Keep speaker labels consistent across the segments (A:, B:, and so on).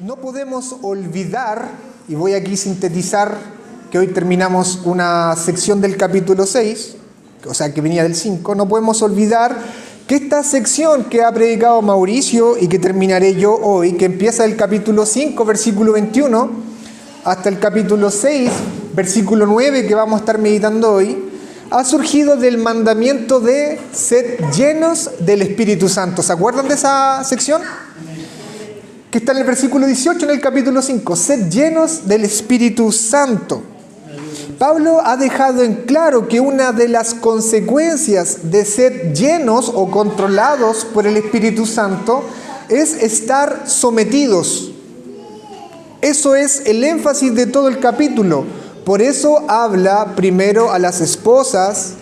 A: No podemos olvidar, y voy aquí a sintetizar que hoy terminamos una sección del capítulo 6, o sea que venía del 5, no podemos olvidar que esta sección que ha predicado Mauricio y que terminaré yo hoy, que empieza del capítulo 5, versículo 21, hasta el capítulo 6, versículo 9, que vamos a estar meditando hoy, ha surgido del mandamiento de ser llenos del Espíritu Santo. ¿Se acuerdan de esa sección? Que está en el versículo 18 en el capítulo 5, sed llenos del Espíritu Santo. Pablo ha dejado en claro que una de las consecuencias de ser llenos o controlados por el Espíritu Santo es estar sometidos. Eso es el énfasis de todo el capítulo. Por eso habla primero a las esposas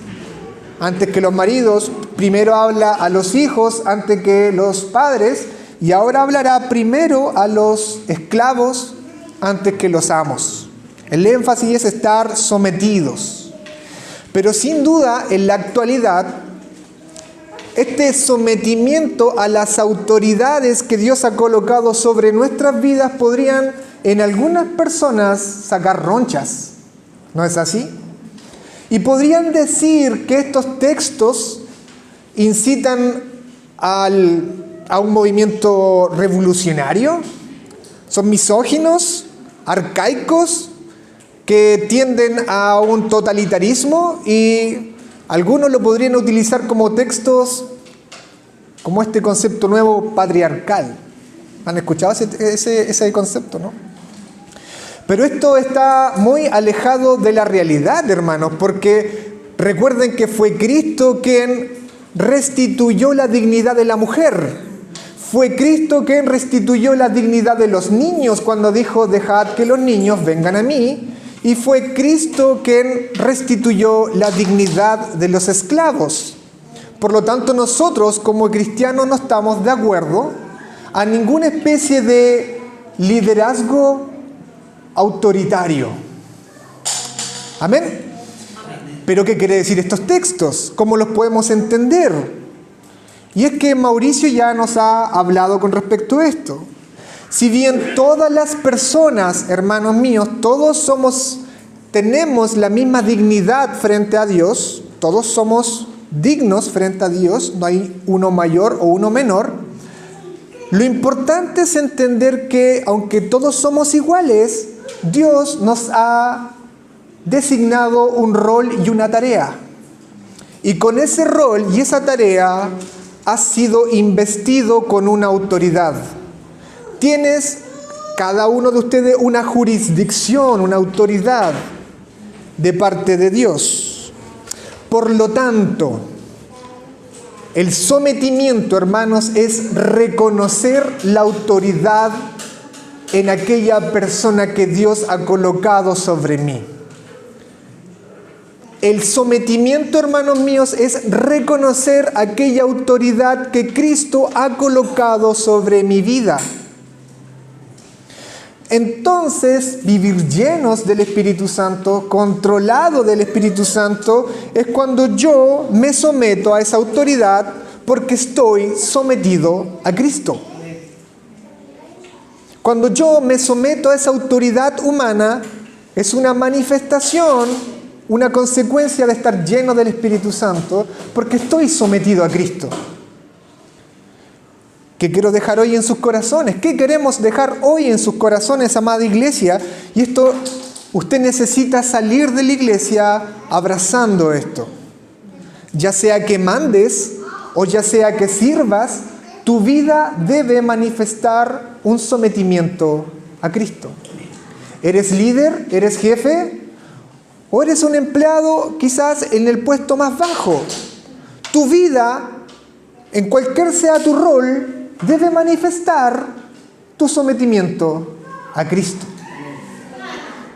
A: antes que los maridos, primero habla a los hijos antes que los padres, y ahora hablará primero a los esclavos antes que los amos. El énfasis es estar sometidos. Pero sin duda, en la actualidad, este sometimiento a las autoridades que Dios ha colocado sobre nuestras vidas podrían en algunas personas sacar ronchas. ¿No es así? Y podrían decir que estos textos incitan a un movimiento revolucionario, son misóginos, arcaicos, que tienden a un totalitarismo, y algunos lo podrían utilizar como textos, como este concepto nuevo patriarcal. ¿Han escuchado ese concepto, no? Pero esto está muy alejado de la realidad, hermanos, porque recuerden que fue Cristo quien restituyó la dignidad de la mujer. Fue Cristo quien restituyó la dignidad de los niños cuando dijo, dejad que los niños vengan a mí. Y fue Cristo quien restituyó la dignidad de los esclavos. Por lo tanto, nosotros como cristianos no estamos de acuerdo a ninguna especie de liderazgo autoritario. ¿Amén? ¿Pero qué quiere decir estos textos? ¿Cómo los podemos entender? Y es que Mauricio ya nos ha hablado con respecto a esto. Si bien todas las personas, hermanos míos, tenemos la misma dignidad frente a Dios, todos somos dignos frente a Dios, no hay uno mayor o uno menor, lo importante es entender que aunque todos somos iguales, Dios nos ha designado un rol y una tarea. Y con ese rol y esa tarea has sido investido con una autoridad. Tienes, cada uno de ustedes, una jurisdicción, una autoridad de parte de Dios. Por lo tanto, el sometimiento, hermanos, es reconocer la autoridad en aquella persona que Dios ha colocado sobre mí. El sometimiento, hermanos míos, es reconocer aquella autoridad que Cristo ha colocado sobre mi vida. Entonces, vivir llenos del Espíritu Santo, controlado del Espíritu Santo, es cuando yo me someto a esa autoridad porque estoy sometido a Cristo. Cuando yo me someto a esa autoridad humana, es una manifestación, una consecuencia de estar lleno del Espíritu Santo, porque estoy sometido a Cristo. ¿Qué quiero dejar hoy en sus corazones? ¿Qué queremos dejar hoy en sus corazones, amada iglesia? Y esto, usted necesita salir de la iglesia abrazando esto. Ya sea que mandes o ya sea que sirvas, tu vida debe manifestar un sometimiento a Cristo. ¿Eres líder? ¿Eres jefe? ¿O eres un empleado quizás en el puesto más bajo? Tu vida, en cualquier sea tu rol, debe manifestar tu sometimiento a Cristo.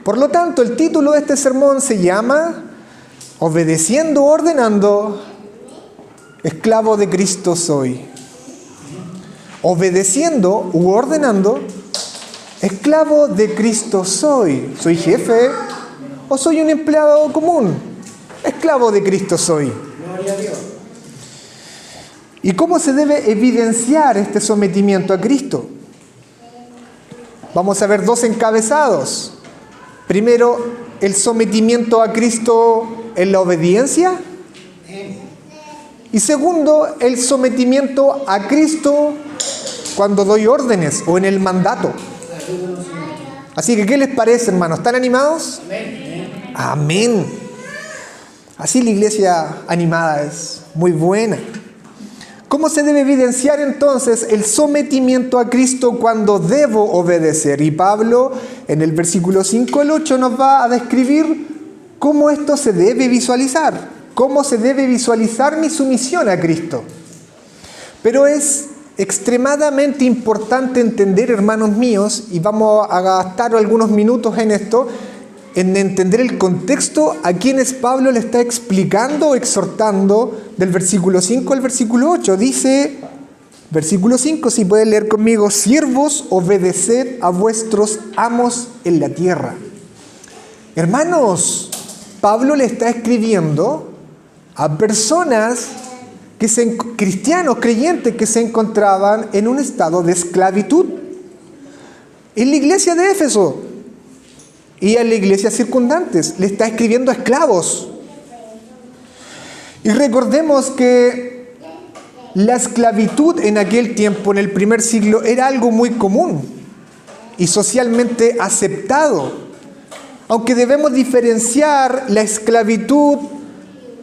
A: Por lo tanto, el título de este sermón se llama Obedeciendo o ordenando, esclavo de Cristo soy. Obedeciendo u ordenando, esclavo de Cristo soy. ¿Soy jefe o soy un empleado común? Esclavo de Cristo soy. Gloria a Dios. ¿Y cómo se debe evidenciar este sometimiento a Cristo? vamos a ver dos encabezados. Primero, el sometimiento a Cristo en la obediencia. Y segundo, el sometimiento a Cristo cuando doy órdenes o en el mandato. Así que, ¿qué les parece, hermanos? ¿Están animados? Amén. Amén. Así la iglesia animada es muy buena. ¿Cómo se debe evidenciar entonces el sometimiento a Cristo cuando debo obedecer? Y Pablo, en el versículo 5 al 8, nos va a describir cómo esto se debe visualizar. Cómo se debe visualizar mi sumisión a Cristo. Pero es extremadamente importante entender, hermanos míos, y vamos a gastar algunos minutos en esto, en entender el contexto a quienes Pablo le está explicando o exhortando del versículo 5 al versículo 8. Dice, versículo 5, si pueden leer conmigo: siervos, obedeced a vuestros amos en la tierra. Hermanos, Pablo le está escribiendo a personas cristianos, creyentes, que se encontraban en un estado de esclavitud. En la iglesia de Éfeso y en las iglesias circundantes le está escribiendo a esclavos. Y recordemos que la esclavitud en aquel tiempo, en el primer siglo, era algo muy común y socialmente aceptado. Aunque debemos diferenciar la esclavitud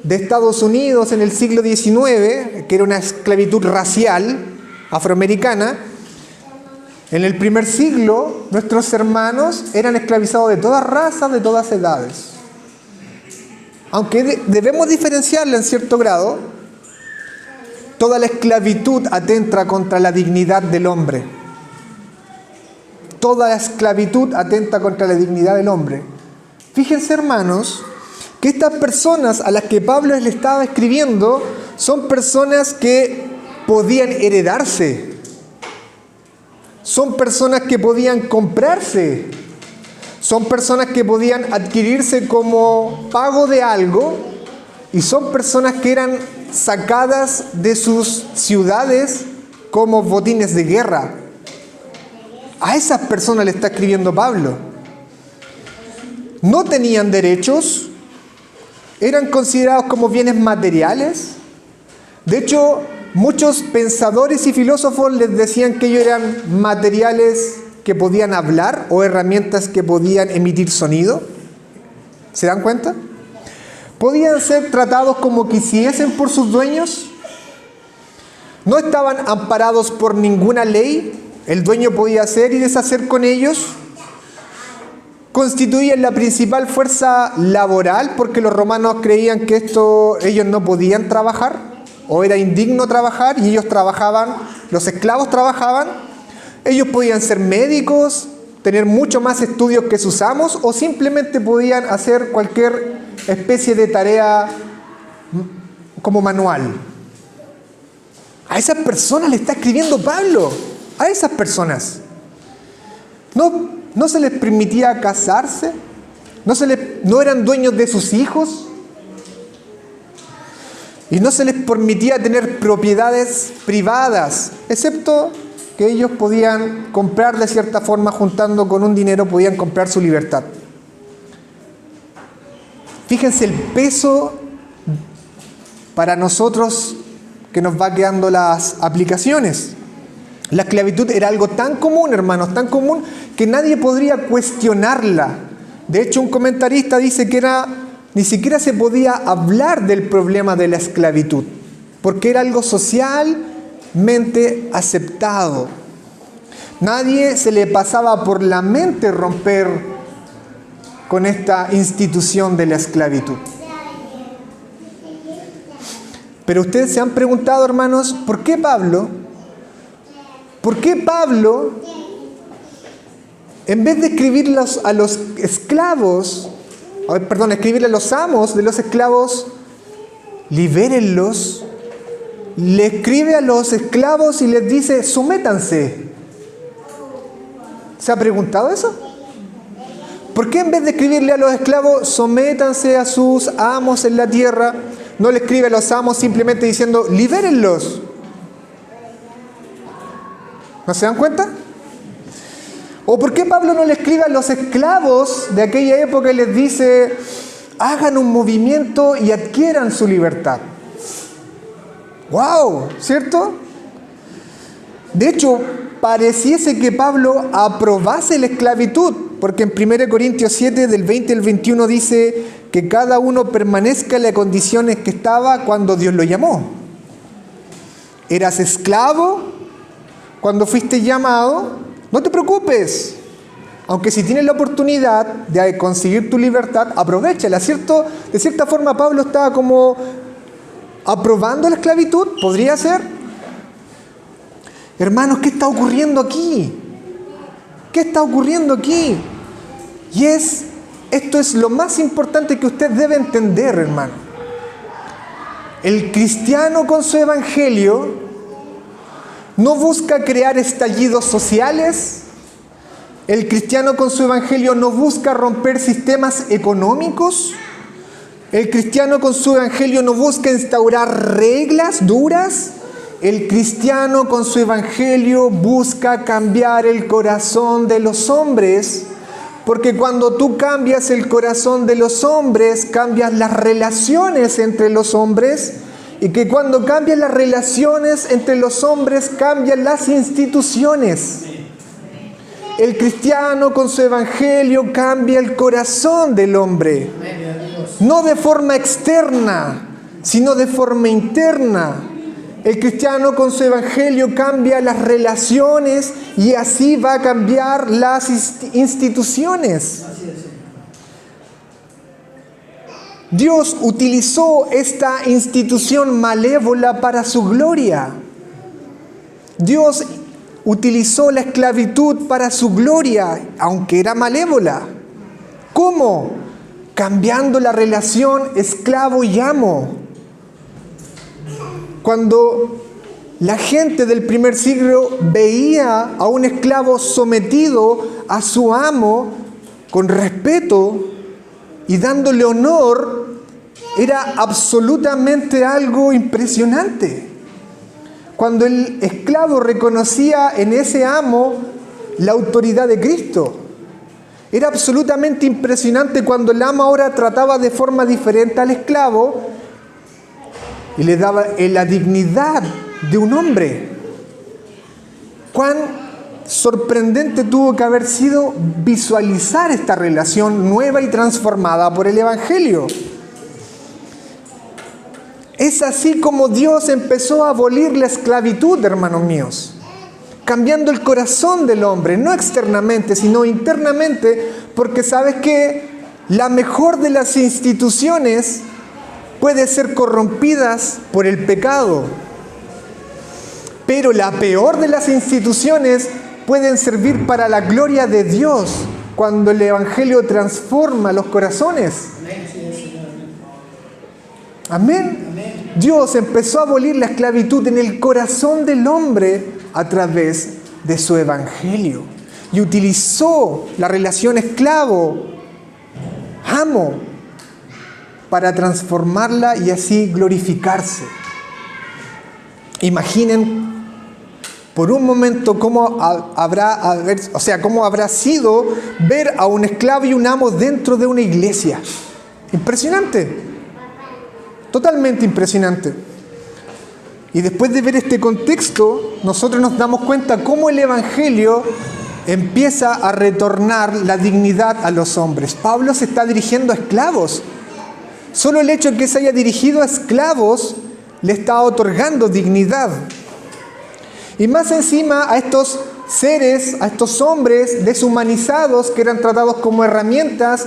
A: de Estados Unidos en el siglo XIX, que era una esclavitud racial afroamericana. En el primer siglo, nuestros hermanos eran esclavizados de todas razas, de todas edades. Aunque debemos diferenciarla en cierto grado, toda la esclavitud atenta contra la dignidad del hombre. Toda la esclavitud atenta contra la dignidad del hombre. Fíjense, hermanos, que estas personas a las que Pablo le estaba escribiendo son personas que podían heredarse, son personas que podían comprarse, son personas que podían adquirirse como pago de algo, y son personas que eran sacadas de sus ciudades como botines de guerra. A esas personas le está escribiendo Pablo. No tenían derechos, eran considerados como bienes materiales. De hecho, muchos pensadores y filósofos les decían que ellos eran materiales que podían hablar o herramientas que podían emitir sonido. ¿Se dan cuenta? Podían ser tratados como quisiesen por sus dueños. No estaban amparados por ninguna ley. El dueño podía hacer y deshacer con ellos. Constituían la principal fuerza laboral porque los romanos creían que ellos no podían trabajar o era indigno trabajar, y ellos trabajaban, los esclavos trabajaban. Ellos podían ser médicos, tener mucho más estudios que sus amos, o simplemente podían hacer cualquier especie de tarea como manual. A esas personas le está escribiendo Pablo, a esas personas. ¿No se les permitía casarse? ¿No eran dueños de sus hijos? Y no se les permitía tener propiedades privadas, excepto que ellos podían comprar de cierta forma, juntando con un dinero, podían comprar su libertad. Fíjense el peso para nosotros que nos va quedando las aplicaciones. La esclavitud era algo tan común, hermanos, tan común, que nadie podría cuestionarla. De hecho, un comentarista dice que ni siquiera se podía hablar del problema de la esclavitud, porque era algo socialmente aceptado. Nadie se le pasaba por la mente romper con esta institución de la esclavitud. Pero ustedes se han preguntado, hermanos, ¿por qué Pablo, en vez de escribirle a los esclavos, escribirle a los amos de los esclavos, libérenlos, le escribe a los esclavos y les dice, sométanse? ¿Se ha preguntado eso? ¿Por qué en vez de escribirle a los esclavos, sométanse a sus amos en la tierra, no le escribe a los amos simplemente diciendo, libérenlos? ¿No se dan cuenta? ¿O por qué Pablo no le escribe a los esclavos de aquella época y les dice, hagan un movimiento y adquieran su libertad? ¡Wow! ¿Cierto? De hecho, pareciese que Pablo aprobase la esclavitud, porque en 1 Corintios 7, del 20 al 21 dice que cada uno permanezca en las condiciones que estaba cuando Dios lo llamó. ¿Eras esclavo cuando fuiste llamado? No te preocupes, aunque si tienes la oportunidad de conseguir tu libertad, aprovéchala, ¿cierto? De cierta forma Pablo estaba como aprobando la esclavitud, ¿podría ser? Hermanos, ¿qué está ocurriendo aquí? ¿Qué está ocurriendo aquí? Y esto es lo más importante que usted debe entender, hermano. El cristiano con su evangelio no busca crear estallidos sociales. El cristiano con su evangelio no busca romper sistemas económicos. El cristiano con su evangelio no busca instaurar reglas duras. El cristiano con su evangelio busca cambiar el corazón de los hombres. Porque cuando tú cambias el corazón de los hombres, cambias las relaciones entre los hombres. Y que cuando cambian las relaciones entre los hombres, cambian las instituciones. El cristiano con su evangelio cambia el corazón del hombre. No de forma externa, sino de forma interna. El cristiano con su evangelio cambia las relaciones y así va a cambiar las instituciones. Dios utilizó esta institución malévola para su gloria. Dios utilizó la esclavitud para su gloria, aunque era malévola. ¿Cómo? Cambiando la relación esclavo y amo. Cuando la gente del primer siglo veía a un esclavo sometido a su amo con respeto y dándole honor, era absolutamente algo impresionante. Cuando el esclavo reconocía en ese amo la autoridad de Cristo, era absolutamente impresionante cuando el amo ahora trataba de forma diferente al esclavo y le daba la dignidad de un hombre. Cuán sorprendente tuvo que haber sido visualizar esta relación nueva y transformada por el Evangelio. Es así como Dios empezó a abolir la esclavitud, hermanos míos, cambiando el corazón del hombre, no externamente, sino internamente, porque sabes que la mejor de las instituciones puede ser corrompidas por el pecado, pero la peor de las instituciones pueden servir para la gloria de Dios cuando el Evangelio transforma los corazones. Amén. Dios empezó a abolir la esclavitud en el corazón del hombre a través de su Evangelio. Y utilizó la relación esclavo-amo para transformarla y así glorificarse. Imaginen por un momento cómo habrá sido ver a un esclavo y un amo dentro de una iglesia. Impresionante. Totalmente impresionante. Y después de ver este contexto, nosotros nos damos cuenta cómo el Evangelio empieza a retornar la dignidad a los hombres. Pablo se está dirigiendo a esclavos. Solo el hecho de que se haya dirigido a esclavos le está otorgando dignidad. Y más encima a estos seres, a estos hombres deshumanizados que eran tratados como herramientas,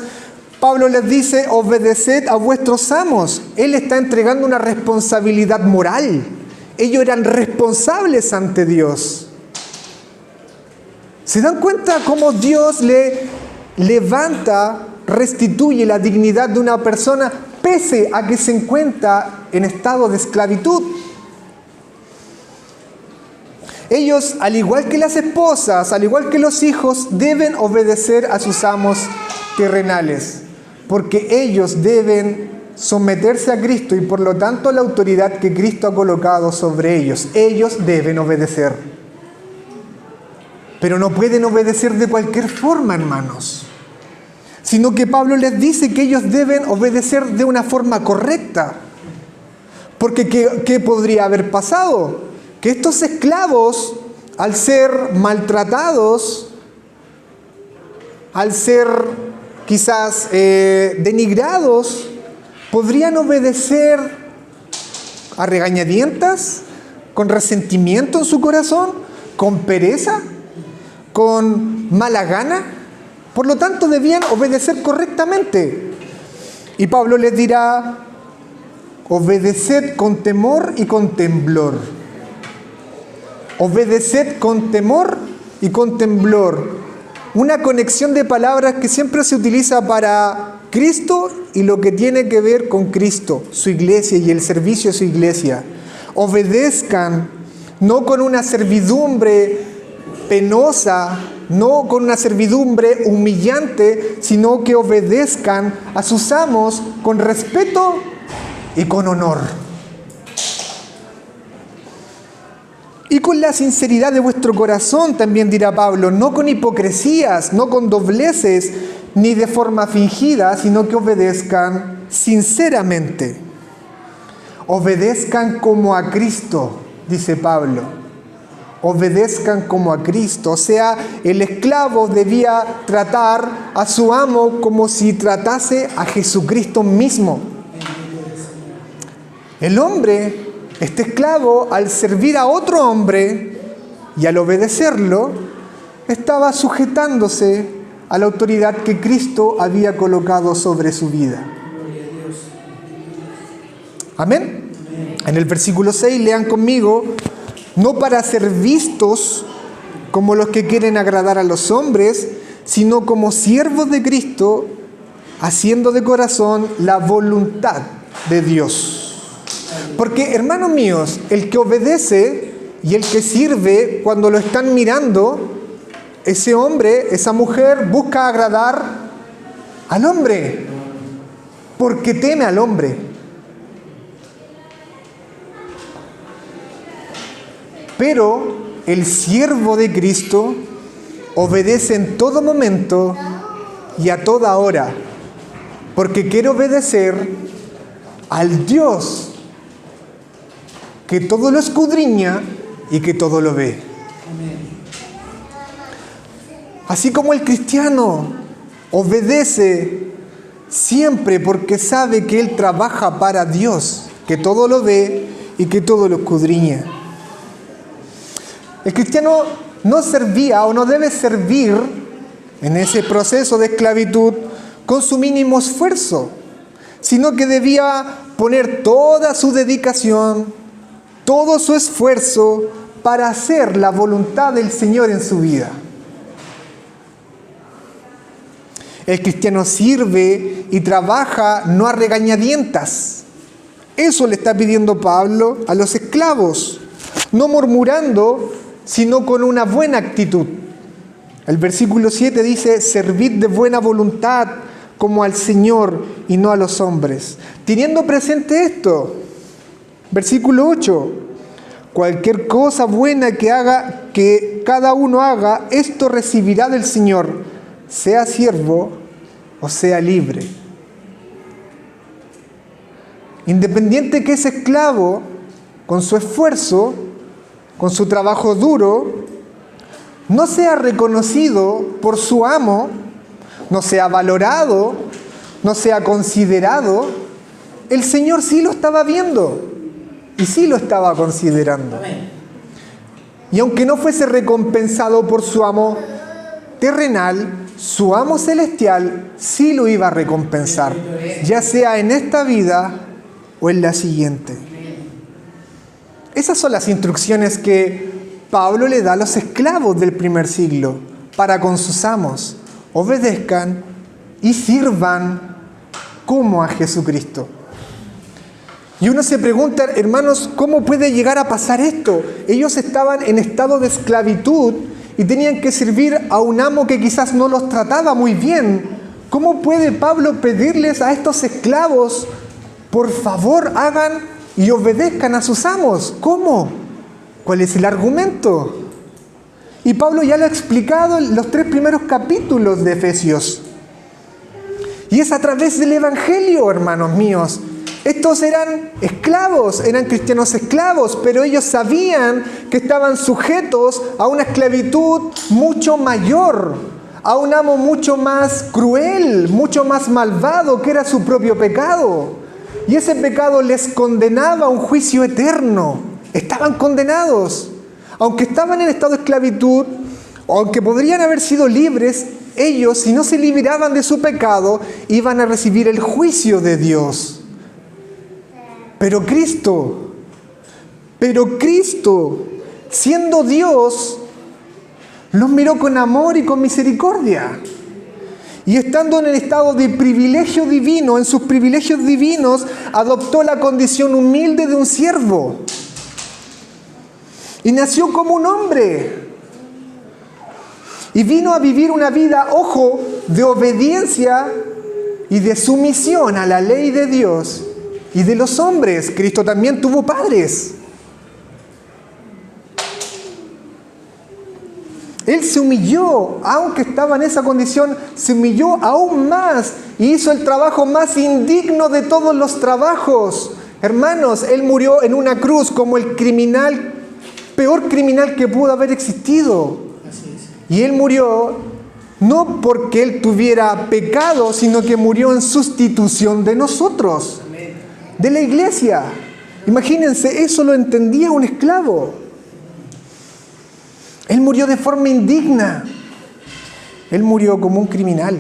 A: Pablo les dice, obedeced a vuestros amos. Él está entregando una responsabilidad moral. Ellos eran responsables ante Dios. ¿Se dan cuenta cómo Dios le levanta, restituye la dignidad de una persona pese a que se encuentra en estado de esclavitud? Ellos, al igual que las esposas, al igual que los hijos, deben obedecer a sus amos terrenales, porque ellos deben someterse a Cristo y por lo tanto a la autoridad que Cristo ha colocado sobre ellos. Ellos deben obedecer. Pero no pueden obedecer de cualquier forma, hermanos, sino que Pablo les dice que ellos deben obedecer de una forma correcta. Porque ¿qué podría haber pasado? Que estos esclavos, al ser maltratados, al ser quizás denigrados, podrían obedecer a regañadientas, con resentimiento en su corazón, con pereza, con mala gana. Por lo tanto, debían obedecer correctamente. Y Pablo les dirá: obedeced con temor y con temblor. Obedeced con temor y con temblor. Una conexión de palabras que siempre se utiliza para Cristo y lo que tiene que ver con Cristo, su iglesia y el servicio de su iglesia. Obedezcan, no con una servidumbre penosa, no con una servidumbre humillante, sino que obedezcan a sus amos con respeto y con honor. Y con la sinceridad de vuestro corazón, también dirá Pablo, no con hipocresías, no con dobleces, ni de forma fingida, sino que obedezcan sinceramente. Obedezcan como a Cristo, dice Pablo. Obedezcan como a Cristo. O sea, el esclavo debía tratar a su amo como si tratase a Jesucristo mismo. El hombre, este esclavo, al servir a otro hombre y al obedecerlo, estaba sujetándose a la autoridad que Cristo había colocado sobre su vida. Amén. En el versículo 6, lean conmigo: no para ser vistos como los que quieren agradar a los hombres, sino como siervos de Cristo, haciendo de corazón la voluntad de Dios. Porque, hermanos míos, el que obedece y el que sirve, cuando lo están mirando, ese hombre, esa mujer, busca agradar al hombre, porque teme al hombre. Pero el siervo de Cristo obedece en todo momento y a toda hora, porque quiere obedecer al Dios que todo lo escudriña y que todo lo ve. Así como el cristiano obedece siempre porque sabe que él trabaja para Dios, que todo lo ve y que todo lo escudriña. El cristiano no servía o no debe servir en ese proceso de esclavitud con su mínimo esfuerzo, sino que debía poner toda su dedicación, todo su esfuerzo para hacer la voluntad del Señor en su vida. El cristiano sirve y trabaja no a regañadientas. Eso le está pidiendo Pablo a los esclavos, no murmurando, sino con una buena actitud. El versículo 7 dice: servid de buena voluntad como al Señor y no a los hombres. Teniendo presente esto, versículo 8: cualquier cosa buena que cada uno haga, esto recibirá del Señor, sea siervo o sea libre. Independiente que ese esclavo, con su esfuerzo, con su trabajo duro, no sea reconocido por su amo, no sea valorado, no sea considerado, el Señor sí lo estaba viendo y sí lo estaba considerando. Y aunque no fuese recompensado por su amo terrenal, su amo celestial sí lo iba a recompensar, ya sea en esta vida o en la siguiente. Esas son las instrucciones que Pablo le da a los esclavos del primer siglo para con sus amos: obedezcan y sirvan como a Jesucristo. Y uno se pregunta, hermanos, ¿cómo puede llegar a pasar esto? Ellos estaban en estado de esclavitud y tenían que servir a un amo que quizás no los trataba muy bien. ¿Cómo puede Pablo pedirles a estos esclavos: por favor, hagan y obedezcan a sus amos? ¿Cómo? ¿Cuál es el argumento? Y Pablo ya lo ha explicado en los 3 primeros capítulos de Efesios. Y es a través del Evangelio, hermanos míos. Estos eran esclavos, eran cristianos esclavos, pero ellos sabían que estaban sujetos a una esclavitud mucho mayor, a un amo mucho más cruel, mucho más malvado, que era su propio pecado. Y ese pecado les condenaba a un juicio eterno. Estaban condenados. Aunque estaban en estado de esclavitud, aunque podrían haber sido libres, ellos, si no se liberaban de su pecado, iban a recibir el juicio de Dios. Pero Cristo, siendo Dios, los miró con amor y con misericordia. Y estando en el estado de privilegio divino, en sus privilegios divinos, adoptó la condición humilde de un siervo. Y nació como un hombre. Y vino a vivir una vida, ojo, de obediencia y de sumisión a la ley de Dios y de los hombres. Cristo también tuvo padres. Él se humilló, aunque estaba en esa condición, se humilló aún más y hizo el trabajo más indigno de todos los trabajos. Hermanos, Él murió en una cruz como el criminal, peor criminal que pudo haber existido. Y Él murió no porque Él tuviera pecado, sino que murió en sustitución de nosotros, de la iglesia. Imagínense, eso lo entendía un esclavo. Él murió de forma indigna. Él murió como un criminal.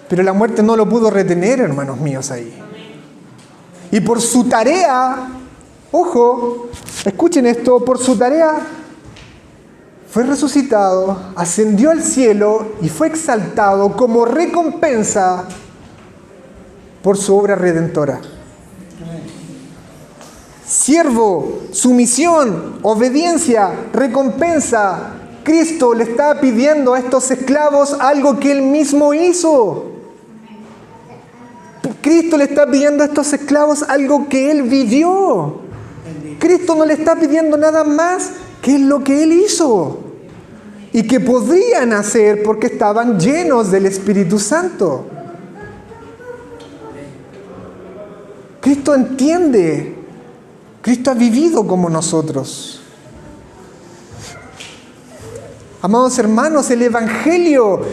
A: Pero la muerte no lo pudo retener, hermanos míos, ahí. Y por su tarea, ojo, escuchen esto, por su tarea fue resucitado, ascendió al cielo y fue exaltado como recompensa por su obra redentora. Siervo, sumisión, obediencia, recompensa. Cristo le está pidiendo a estos esclavos algo que Él mismo hizo. Cristo le está pidiendo a estos esclavos algo que Él vivió. Cristo no le está pidiendo nada más que lo que Él hizo. Y que podrían hacer porque estaban llenos del Espíritu Santo. Cristo entiende. Cristo ha vivido como nosotros. Amados hermanos, el Evangelio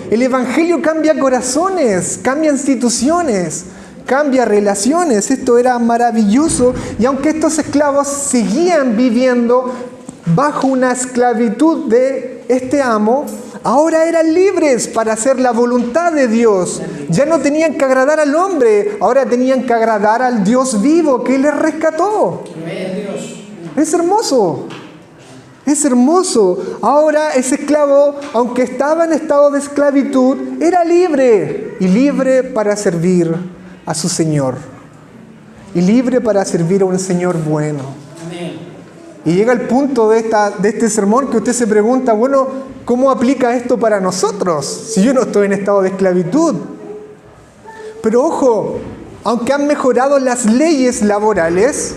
A: cambia corazones, cambia instituciones, cambia relaciones. Esto era maravilloso. Y aunque estos esclavos seguían viviendo bajo una esclavitud de este amo, ahora eran libres para hacer la voluntad de Dios. Ya no tenían que agradar al hombre, ahora tenían que agradar al Dios vivo que les rescató. Es hermoso. Es hermoso. Ahora ese esclavo, aunque estaba en estado de esclavitud, era libre. Y libre para servir a su Señor. Y libre para servir a un Señor bueno. Y llega el punto de este sermón que usted se pregunta, bueno, ¿cómo aplica esto para nosotros? Si yo no estoy en estado de esclavitud. Pero ojo, aunque han mejorado las leyes laborales,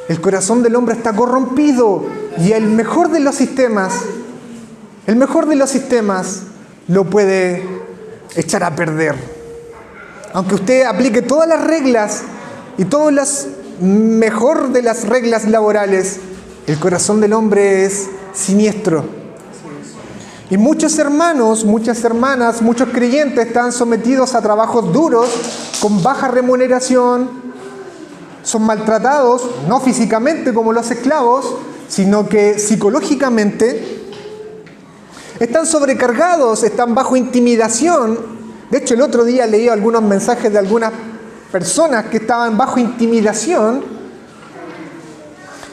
A: el corazón del hombre está corrompido y el mejor de los sistemas lo puede echar a perder. Aunque usted aplique todas las reglas y todas las mejor de las reglas laborales, el corazón del hombre es siniestro. Y muchos hermanos, muchas hermanas, muchos creyentes están sometidos a trabajos duros, con baja remuneración, son maltratados, no físicamente como los esclavos, sino que psicológicamente. Están sobrecargados, están bajo intimidación. De hecho, el otro día leí algunos mensajes de algunas personas que estaban bajo intimidación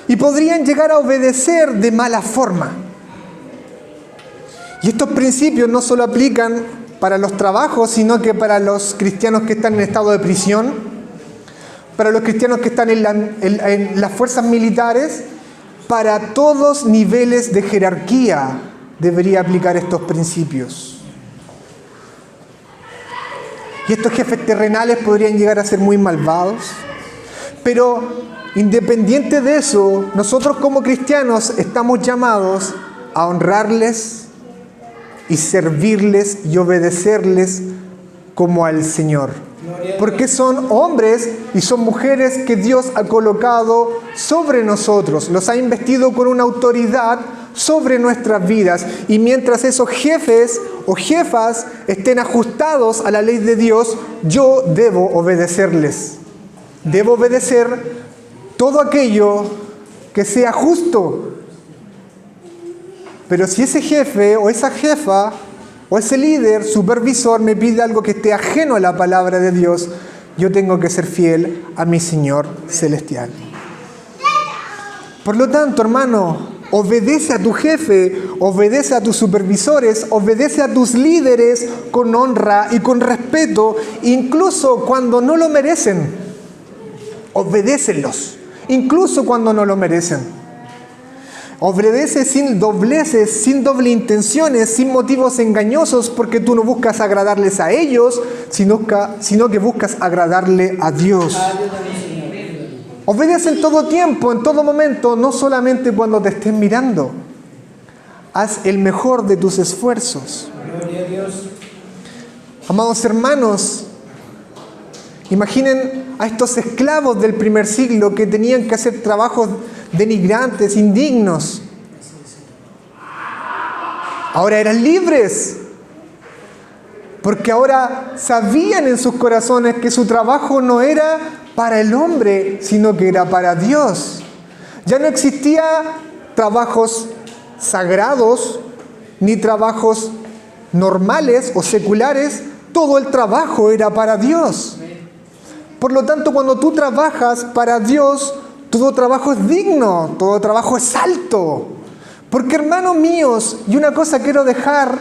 A: y podrían llegar a obedecer de mala forma. Y estos principios no solo aplican para los trabajos, sino que para los cristianos que están en estado de prisión, para los cristianos que están en las fuerzas militares, para todos niveles de jerarquía debería aplicar estos principios. Y estos jefes terrenales podrían llegar a ser muy malvados, pero independiente de eso, nosotros como cristianos estamos llamados a honrarles y servirles y obedecerles como al Señor. Porque son hombres y son mujeres que Dios ha colocado sobre nosotros, los ha investido con una autoridad sobre nuestras vidas. Y mientras esos jefes o jefas estén ajustados a la ley de Dios, yo debo obedecerles. Debo obedecer todo aquello que sea justo. Pero si ese jefe o esa jefa o ese líder, supervisor, me pide algo que esté ajeno a la palabra de Dios, yo tengo que ser fiel a mi Señor celestial. Por lo tanto, hermano, obedece a tu jefe, obedece a tus supervisores, obedece a tus líderes con honra y con respeto, incluso cuando no lo merecen. Obedécelos, incluso cuando no lo merecen. Obedece sin dobleces, sin doble intenciones, sin motivos engañosos, porque tú no buscas agradarles a ellos, sino que buscas agradarle a Dios. Obedece en todo tiempo, en todo momento, no solamente cuando te estén mirando. Haz el mejor de tus esfuerzos. Amados hermanos, imaginen a estos esclavos del primer siglo que tenían que hacer trabajos denigrantes, indignos. Ahora eran libres, porque ahora sabían en sus corazones que su trabajo no era para el hombre, sino que era para Dios. Ya no existía trabajos sagrados, ni trabajos normales o seculares, todo el trabajo era para Dios. Por lo tanto, cuando tú trabajas para Dios, todo trabajo es digno, todo trabajo es alto. Porque, hermanos míos, y una cosa quiero dejar,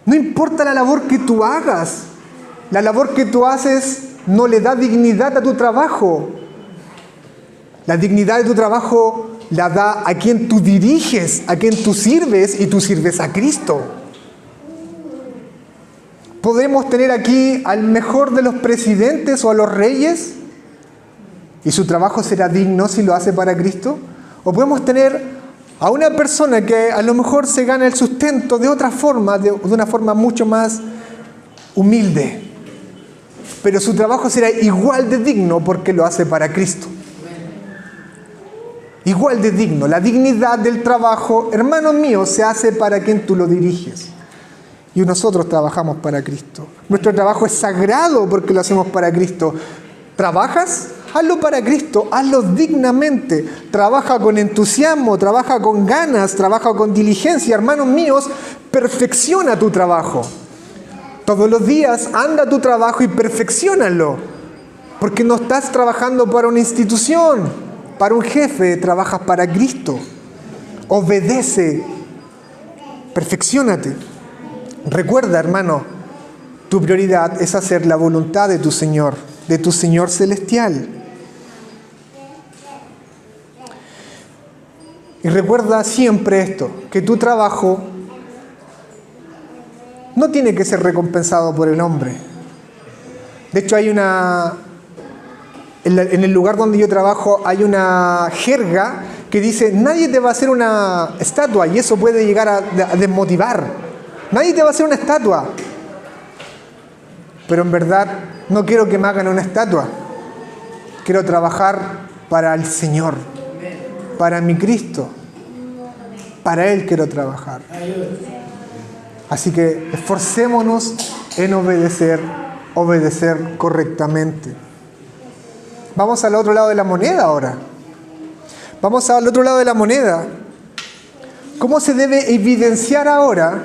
A: no importa la labor que tú hagas, la labor que tú haces no le da dignidad a tu trabajo. La dignidad de tu trabajo la da a quien tú diriges, a quien tú sirves, y tú sirves a Cristo. Podemos tener aquí al mejor de los presidentes o a los reyes, y su trabajo será digno si lo hace para Cristo. O podemos tener a una persona que a lo mejor se gana el sustento de otra forma, de una forma mucho más humilde. Pero su trabajo será igual de digno porque lo hace para Cristo. Igual de digno. La dignidad del trabajo, hermanos míos, se hace para quien tú lo diriges. Y nosotros trabajamos para Cristo. Nuestro trabajo es sagrado porque lo hacemos para Cristo. ¿Trabajas? Hazlo para Cristo, hazlo dignamente. Trabaja con entusiasmo, trabaja con ganas, trabaja con diligencia. Hermanos míos, perfecciona tu trabajo. Todos los días anda a tu trabajo y perfecciónalo. Porque no estás trabajando para una institución, para un jefe, trabajas para Cristo. Obedece, perfecciónate. Recuerda, hermano, tu prioridad es hacer la voluntad de tu Señor celestial. Y recuerda siempre esto, que tu trabajo no tiene que ser recompensado por el hombre. De hecho, hay en el lugar donde yo trabajo hay una jerga que dice: nadie te va a hacer una estatua, y eso puede llegar a desmotivar. Nadie te va a hacer una estatua. Pero en verdad no quiero que me hagan una estatua. Quiero trabajar para el Señor, para mi Cristo. Para Él quiero trabajar. Así que esforcémonos en obedecer correctamente. Vamos al otro lado de la moneda ahora. Vamos al otro lado de la moneda. ¿Cómo se debe evidenciar ahora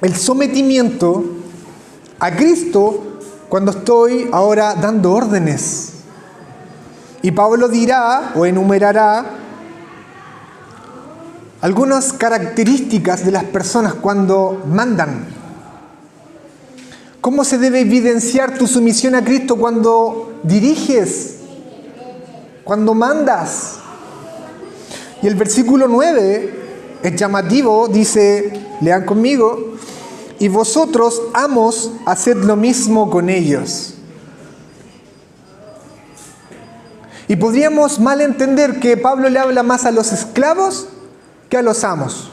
A: el sometimiento a Cristo cuando estoy ahora dando órdenes? Y Pablo dirá o enumerará algunas características de las personas cuando mandan. ¿Cómo se debe evidenciar tu sumisión a Cristo cuando diriges? Cuando mandas. Y el versículo 9 es llamativo, dice, lean conmigo: y vosotros, amos, haced lo mismo con ellos. Y podríamos mal entender que Pablo le habla más a los esclavos que a los amos.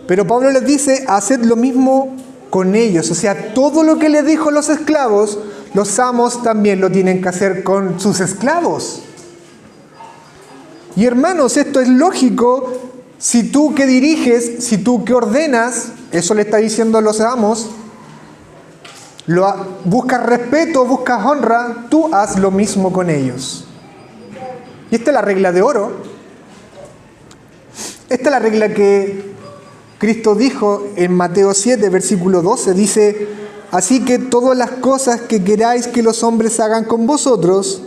A: Pero Pablo les dice, haced lo mismo con ellos. O sea, todo lo que le dijo a los esclavos, los amos también lo tienen que hacer con sus esclavos. Y hermanos, esto es lógico. Si tú que diriges, si tú que ordenas, eso le está diciendo a los amos, buscas respeto, buscas honra, tú haz lo mismo con ellos. Y esta es la regla de oro. Esta es la regla que Cristo dijo en Mateo 7, versículo 12. Dice, así que todas las cosas que queráis que los hombres hagan con vosotros,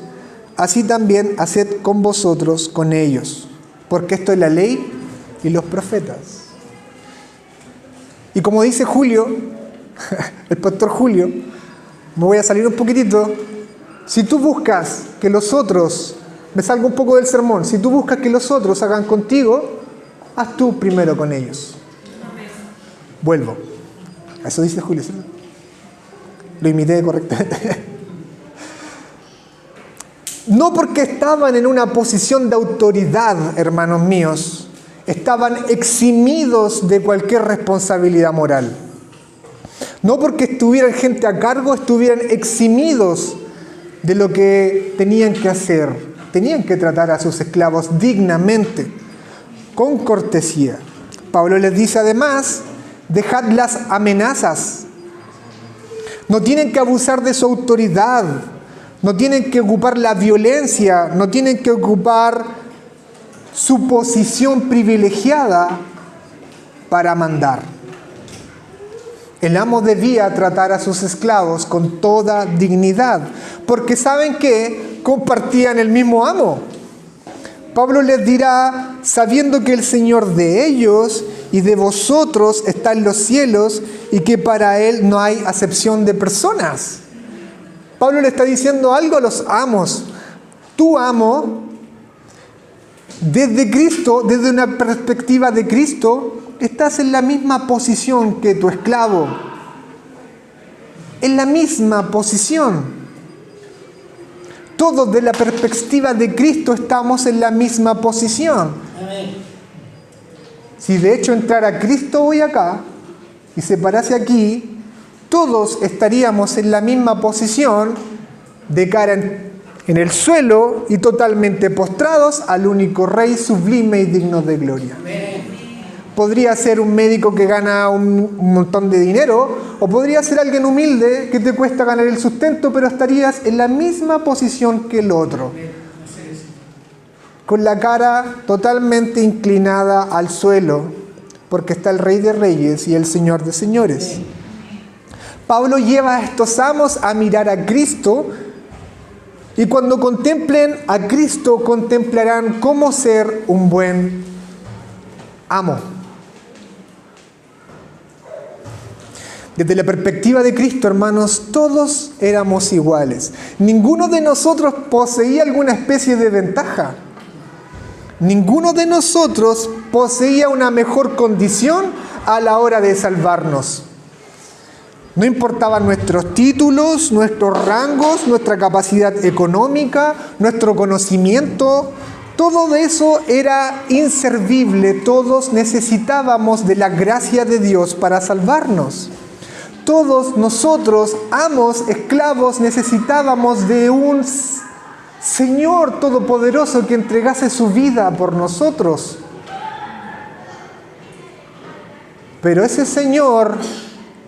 A: así también haced con vosotros con ellos. Porque esto es la ley y los profetas. Y como dice Julio, el pastor Julio, me voy a salir un poquitito. Si tú buscas que los otros, me salgo un poco del sermón, si tú buscas que los otros hagan contigo, haz tú primero con ellos. Vuelvo. Eso dice Julio, ¿cierto? Lo imité correctamente. No porque estaban en una posición de autoridad, hermanos míos, estaban eximidos de cualquier responsabilidad moral. No porque estuvieran gente a cargo, estuvieran eximidos de lo que tenían que hacer. Tenían que tratar a sus esclavos dignamente, con cortesía. Pablo les dice además, dejad las amenazas. No tienen que abusar de su autoridad, no tienen que ocupar la violencia, no tienen que ocupar su posición privilegiada para mandar. El amo debía tratar a sus esclavos con toda dignidad, porque saben que compartían el mismo amo. Pablo les dirá, sabiendo que el Señor de ellos y de vosotros está en los cielos y que para Él no hay acepción de personas. Pablo le está diciendo algo a los amos. Tu amo, desde Cristo, desde una perspectiva de Cristo, estás en la misma posición que tu esclavo. En la misma posición. Todos de la perspectiva de Cristo estamos en la misma posición. Si de hecho entrara Cristo hoy acá y se parase aquí, todos estaríamos en la misma posición de cara en el suelo y totalmente postrados al único Rey sublime y digno de gloria. Podría ser un médico que gana un montón de dinero, o podría ser alguien humilde que te cuesta ganar el sustento, pero estarías en la misma posición que el otro, con la cara totalmente inclinada al suelo, porque está el Rey de Reyes y el Señor de Señores. Pablo lleva a estos amos a mirar a Cristo, y cuando contemplen a Cristo, contemplarán cómo ser un buen amo. Desde la perspectiva de Cristo, hermanos, todos éramos iguales. Ninguno de nosotros poseía alguna especie de ventaja. Ninguno de nosotros poseía una mejor condición a la hora de salvarnos. No importaban nuestros títulos, nuestros rangos, nuestra capacidad económica, nuestro conocimiento. Todo eso era inservible. Todos necesitábamos de la gracia de Dios para salvarnos. Todos nosotros, amos, esclavos, necesitábamos de un Señor todopoderoso que entregase su vida por nosotros. Pero ese Señor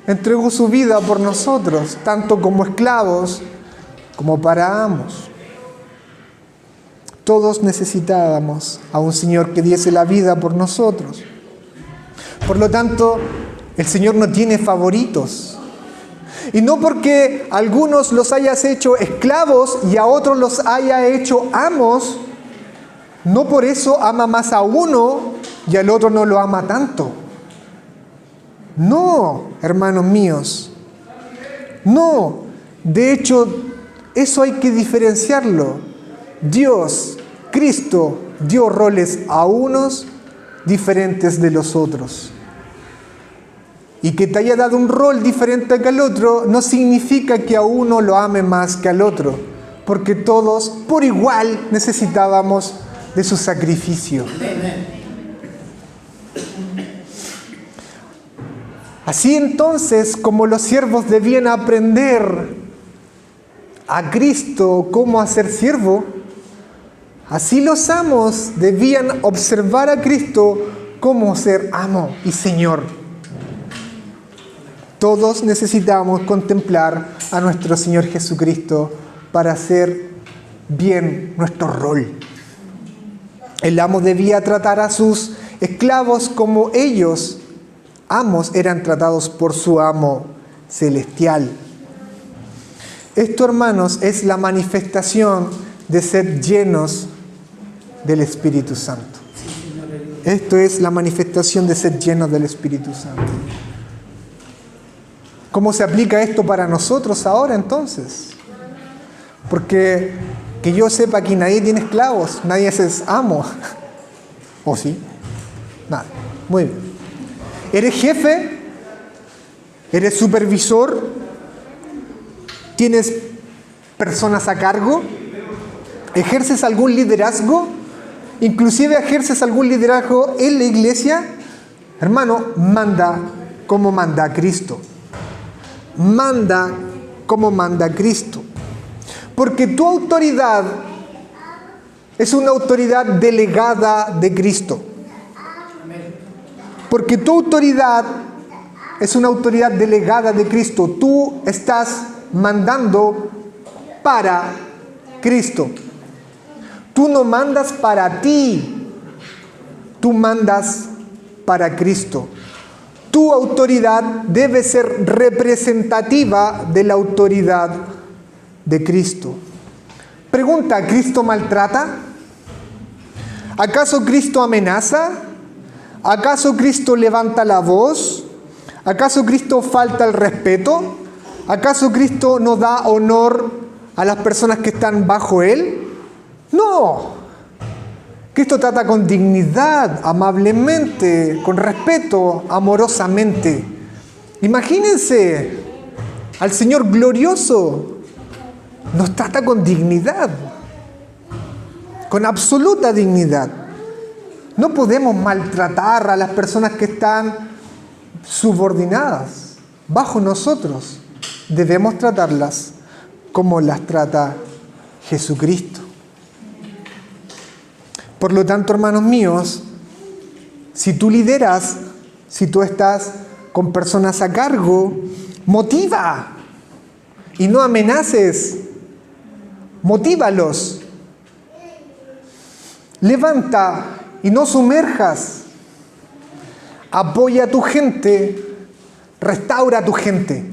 A: entregó su vida por nosotros, tanto como esclavos como para amos. Todos necesitábamos a un Señor que diese la vida por nosotros. Por lo tanto, el Señor no tiene favoritos. Y no porque a algunos los hayas hecho esclavos y a otros los haya hecho amos, no por eso ama más a uno y al otro no lo ama tanto. No, hermanos míos. No. De hecho, eso hay que diferenciarlo. Dios, Cristo, dio roles a unos diferentes de los otros. Y que te haya dado un rol diferente que al otro no significa que a uno lo ame más que al otro. porque todos por igual necesitábamos de su sacrificio. Así entonces, como los siervos debían aprender a Cristo cómo hacer siervo, así los amos debían observar a Cristo cómo ser amo y Señor. Todos necesitamos contemplar a nuestro Señor Jesucristo para hacer bien nuestro rol. El amo debía tratar a sus esclavos como ellos, amos, eran tratados por su amo celestial. Esto, hermanos, es la manifestación de ser llenos del Espíritu Santo. Esto es la manifestación de ser llenos del Espíritu Santo. ¿Cómo se aplica esto para nosotros ahora entonces? Porque que yo sepa, aquí nadie tiene esclavos, nadie es amo. ¿O sí? Nada. Muy bien. ¿Eres jefe? ¿Eres supervisor? ¿Tienes personas a cargo? ¿Ejerces algún liderazgo? Inclusive ejerces algún liderazgo en la iglesia. Hermano, manda como manda Cristo. Manda como manda Cristo. Porque tu autoridad es una autoridad delegada de Cristo. Porque tu autoridad es una autoridad delegada de Cristo. Tú estás mandando para Cristo. Tú no mandas para ti, tú mandas para Cristo. Tu autoridad debe ser representativa de la autoridad de Cristo. Pregunta, ¿Cristo maltrata? ¿Acaso Cristo amenaza? ¿Acaso Cristo levanta la voz? ¿Acaso Cristo falta el respeto? ¿Acaso Cristo no da honor a las personas que están bajo Él? No. Cristo trata con dignidad, amablemente, con respeto, amorosamente. Imagínense al Señor glorioso. Nos trata con dignidad, con absoluta dignidad. No podemos maltratar a las personas que están subordinadas bajo nosotros. Debemos tratarlas como las trata Jesucristo. Por lo tanto, hermanos míos, si tú lideras, si tú estás con personas a cargo, motiva y no amenaces. Motívalos. Levanta y no sumerjas. Apoya a tu gente, restaura a tu gente.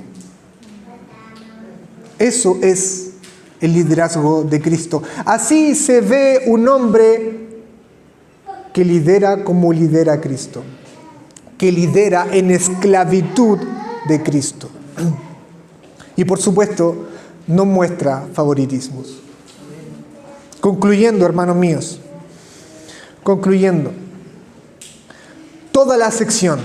A: Eso es el liderazgo de Cristo. Así se ve un hombre que lidera como lidera Cristo, que lidera en esclavitud de Cristo. Y por supuesto, no muestra favoritismos. Concluyendo, hermanos míos, concluyendo, toda la sección,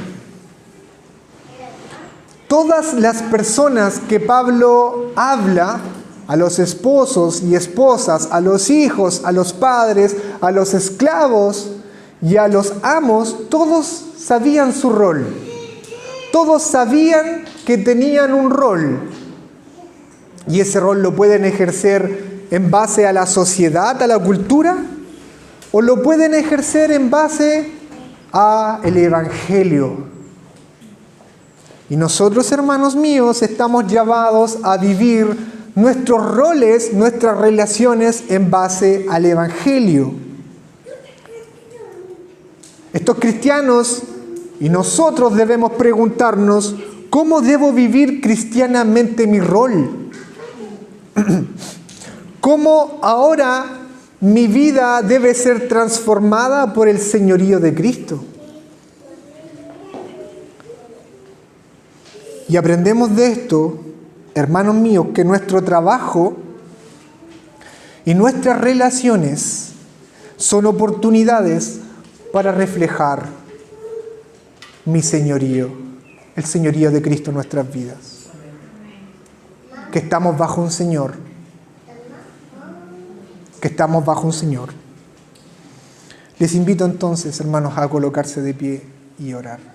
A: todas las personas que Pablo habla, a los esposos y esposas, a los hijos, a los padres, a los esclavos y a los amos, todos sabían su rol. Todos sabían que tenían un rol. Y ese rol lo pueden ejercer en base a la sociedad, a la cultura, o lo pueden ejercer en base al Evangelio. Y nosotros, hermanos míos, estamos llamados a vivir nuestros roles, nuestras relaciones en base al Evangelio. Estos cristianos y nosotros debemos preguntarnos, ¿cómo debo vivir cristianamente mi rol? ¿Cómo ahora mi vida debe ser transformada por el señorío de Cristo? Y aprendemos de esto, hermanos míos, que nuestro trabajo y nuestras relaciones son oportunidades para reflejar mi señorío, el señorío de Cristo en nuestras vidas. Que estamos bajo un Señor que estamos bajo un Señor. Les invito entonces, hermanos, a colocarse de pie y orar.